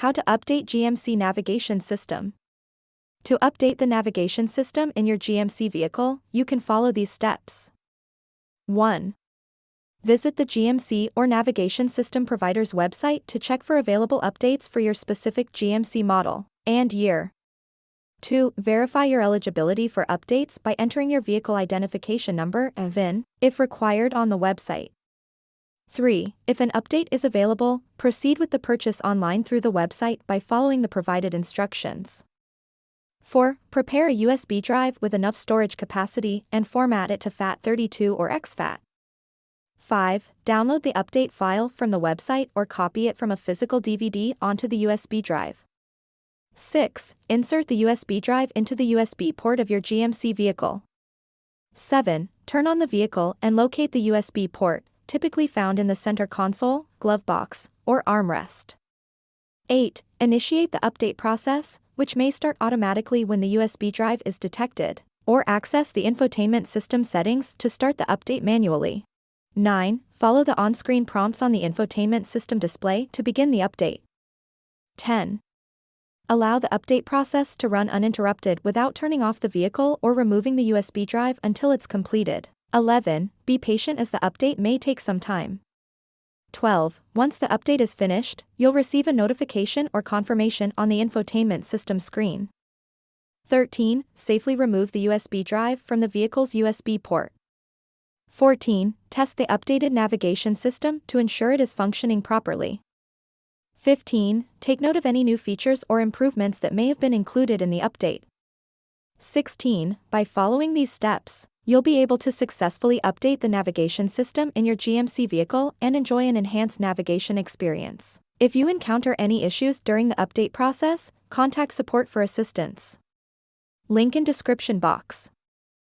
How to update GMC navigation system. To update the navigation system in your GMC vehicle, you can follow these steps. 1. Visit the GMC or navigation system provider's website to check for available updates for your specific GMC model and year. 2. Verify your eligibility for updates by entering your vehicle identification number (VIN) if required on the website. 3. If an update is available, proceed with the purchase online through the website by following the provided instructions. 4. Prepare a USB drive with enough storage capacity and format it to FAT32 or exFAT. 5. Download the update file from the website or copy it from a physical DVD onto the USB drive. 6. Insert the USB drive into the USB port of your GMC vehicle. 7. Turn on the vehicle and locate the USB port, typically found in the center console, glove box, or armrest. 8. Initiate the update process, which may start automatically when the USB drive is detected, or access the infotainment system settings to start the update manually. 9. Follow the on-screen prompts on the infotainment system display to begin the update. 10. Allow the update process to run uninterrupted without turning off the vehicle or removing the USB drive until it's completed. 11. Be patient as the update may take some time. 12. Once the update is finished, you'll receive a notification or confirmation on the infotainment system screen. 13. Safely remove the USB drive from the vehicle's USB port. 14. Test the updated navigation system to ensure it is functioning properly. 15. Take note of any new features or improvements that may have been included in the update. 16. By following these steps, you'll be able to successfully update the navigation system in your GMC vehicle and enjoy an enhanced navigation experience. If you encounter any issues during the update process, contact support for assistance. Link in description box.